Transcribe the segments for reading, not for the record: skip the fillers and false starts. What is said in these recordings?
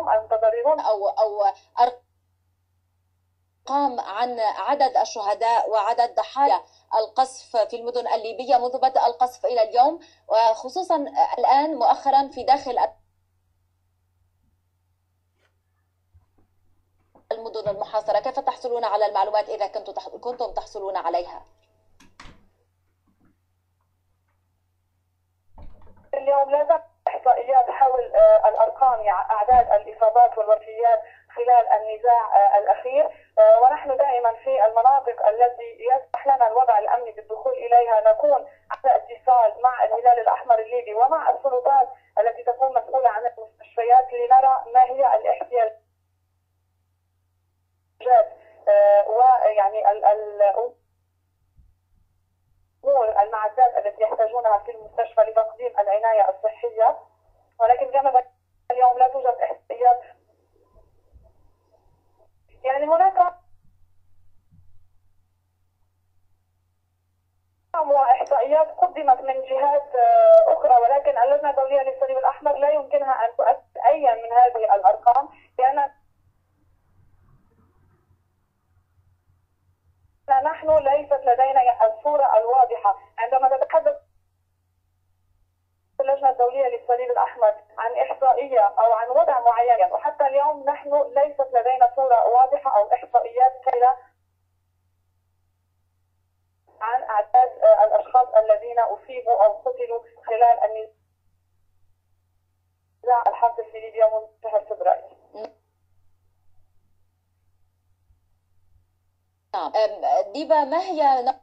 اليوم المتضررون أو أرقام عن عدد الشهداء وعدد ضحايا القصف في المدن الليبية منذ بدء القصف إلى اليوم، وخصوصا الآن مؤخرا في داخل المدن المحاصرة؟ كيف تحصلون على المعلومات إذا كنتم تحصلون عليها؟ اليوم لا زالت إحصائيات حول الأرقام، يعني أعداد الإصابات والوفيات خلال النزاع الأخير، ونحن دائما في المناطق التي يسمح لنا الوضع الأمني بالدخول إليها نكون على اتصال مع الهلال الأحمر الليبي ومع السلطات التي تكون مسؤولة عن المستشفيات لنرى ما هي الاحتياجات ويعني المعدات التي يحتاجونها في المستشفى لتقديم العناية الصحية. ولكن كما ذكرت اليوم لا توجد احصائيات، يعني هناك احصائيات قدمت من جهات اخرى، ولكن اللجنة الدولية للصليب الأحمر لا يمكنها ان تؤكد اي من هذه الارقام، لان نحن ليست لدينا الصورة الواضحة. عندما تتحدث اللجنة الدولية للصليب الأحمر عن إحصائية أو عن وضع معين، وحتى اليوم نحن ليست لدينا صورة واضحة أو إحصائيات كاملة عن أعداد الأشخاص الذين أصيبوا أو قتلوا خلال النزاع الحاصل في ليبيا منذ شهر فبراير. ديبا، ما هي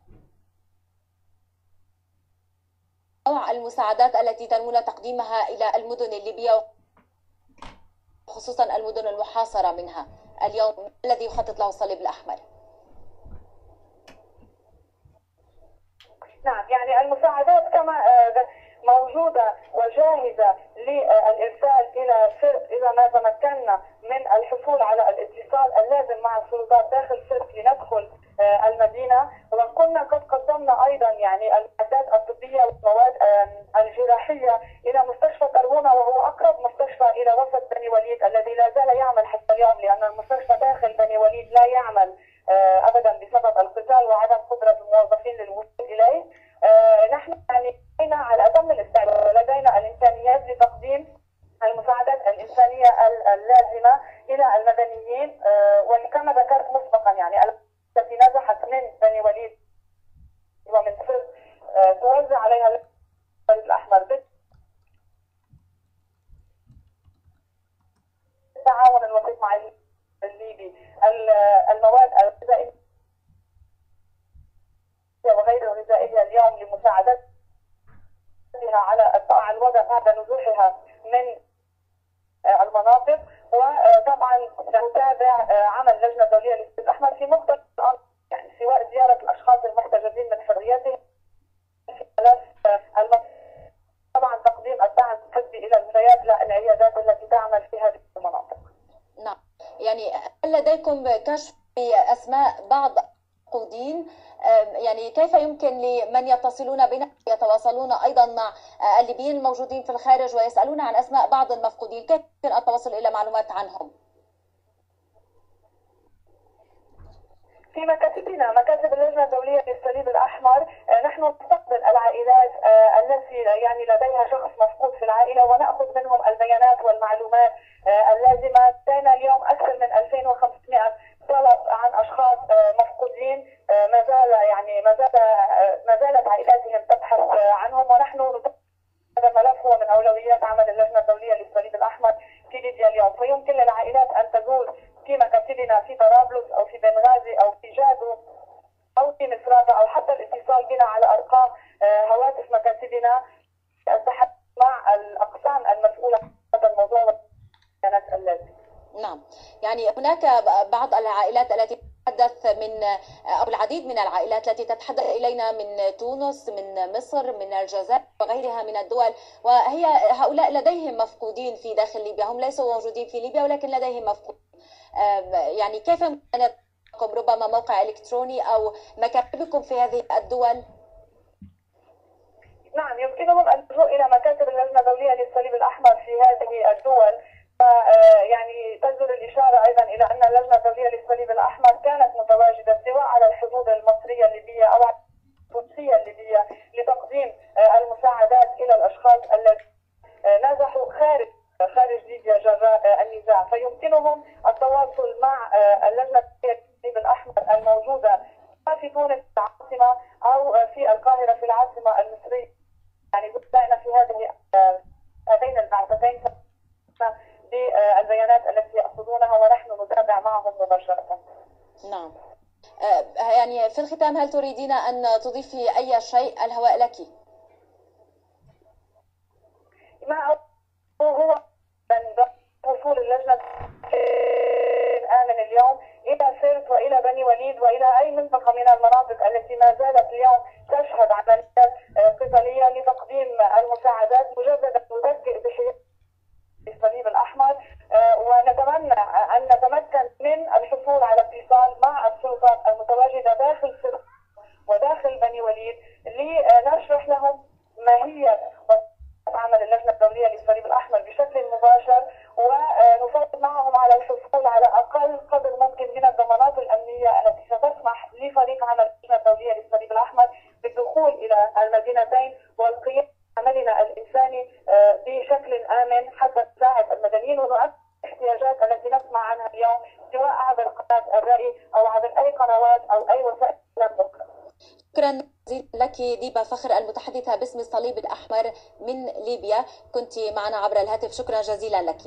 نوع المساعدات التي تنوون تقديمها إلى المدن الليبية خصوصا المدن المحاصرة منها اليوم الذي يخطط له الصليب الأحمر؟ نعم، يعني المساعدات كما موجودة وجاهزة للإرسال إلى سرت إذا ما تمكنا من الحصول على الاتصال اللازم مع السلطات داخل سرت لندخل المدينة. وكنا قد قدمنا أيضا يعني المعدات الطبية والمواد الجراحية إلى مستشفى كربونة، وهو أقرب مستشفى إلى وسط بني وليد الذي لا زال يعمل حتى اليوم، لأن المستشفى داخل بني وليد لا يعمل أبدا بسبب القتال وعدم قدرة الموظفين للوصول إليه. نحن يعني على أتم الاستعداد ولدينا الإمكانيات لتقديم المساعدات الإنسانية اللازمة إلى المدنيين، وكما ذكرت مسبقا يعني التي نزحت من بني وليد ومن سرت توزع عليها الصليب الأحمر بالتعاون الوسيط مع الليبي المواد الغذائية وغير الغذائية اليوم لمساعدتها على الوضع بعد نزوحها من المناطق. وطبعا نتابع عمل اللجنة الدولية للصليب الأحمر في مختلف الأمر، يعني سواء زيارة الأشخاص المحتجزين من حريتهم في ملف طبعا تقديم الدعم الطبي إلى المستشفيات العيادات التي تعمل في هذه المناطق. نعم، يعني هل لديكم كشف بأسماء بعض المفقودين؟ يعني كيف يمكن لمن يتصلون بنا يتواصلون أيضا مع الليبيين الموجودين في الخارج ويسألون عن أسماء بعض المفقودين، كيف يمكن التوصل إلى معلومات عنهم؟ في مكاتبنا، مكاتب اللجنة الدولية للصليب الأحمر، نحن نستقبل العائلات التي يعني لديها شخص مفقود في العائلة ونأخذ منهم البيانات والمعلومات اللازمة. لدينا اليوم أكثر من 2500 طلب عن أشخاص مفقودين، ما زالت عائلاتهم تبحث عنهم، ونحن هذا الملف هو من أولويات عمل اللجنة الدولية للصليب الأحمر في ليبيا اليوم. فيمكن للعائلات أن تزور في مكاتبنا في طرابلس أو في بنغازي أو في جادو أو في مصراتة، أو حتى الاتصال بنا على أرقام هواتف مكاتبنا التحدث مع الأقسام المسؤولة عن هذا الموضوع والبيانات اللازمة. نعم، يعني هناك بعض العائلات التي تتحدث أو العديد من العائلات التي تتحدث إلينا من تونس، من مصر، من الجزائر وغيرها من الدول، وهي هؤلاء لديهم مفقودين في داخل ليبيا، هم ليسوا موجودين في ليبيا ولكن لديهم مفقودين. يعني كيف يمكن أن يكون ربما موقع إلكتروني أو مكاتبكم في هذه الدول؟ نعم، يمكنهم اللجوء إلى مكاتب اللجنة الدولية للصليب الأحمر في هذه الدول. يعني اللجنة الدولية للصليب الأحمر كانت متواجدة سواء على الحدود المصرية الليبية أو على التونسية الليبية لتقديم المساعدات إلى الأشخاص الذين نزحوا خارج ليبيا جراء النزاع، فيمكنهم التواصل مع اللجنة الدولية للصليب الأحمر الموجودة في تونس العاصمة أو في القاهرة في العاصمة المصرية. يعني بدأنا في هاتين البعثتين بالبيانات التي يأخذونها ونحن نتابع معهم مباشرة. نعم. يعني في الختام هل تريدين أن تضيفي أي شيء؟ الهواء لك. ما هو وصول اللجنة آمن اليوم إلى سرت وإلى بني وليد وإلى أي منطقة من المناطق التي ما زالت اليوم تشهد عمليات قتالية لتقديم المساعدات. مجددا نذكر بحياة الصليب الأحمر ونتمنى أن نتمكن من الحصول على اتصال مع السلطات المتواجدة داخل سرت وداخل بني وليد لنشرح لهم ماهية عمل اللجنة الدولية للصليب الأحمر بشكل مباشر، ونفاوض معهم على الحصول على أقل قدر ممكن من الضمانات الأمنية التي ستسمح لفريق عمل اللجنة الدولية للصليب الأحمر بالدخول إلى المدينتين والقيام بعملنا الإنساني بشكل آمن حتى نساعد المدنيين ونؤكد الاحتياجات التي نسمع عنها اليوم سواء عبر قناة الرأي أو عبر أي قنوات أو أي وسائل أخرى. شكرا جزيلا لك ديبا فخر المتحدثة باسم الصليب الأحمر من ليبيا، كنت معنا عبر الهاتف. شكرا جزيلا لك.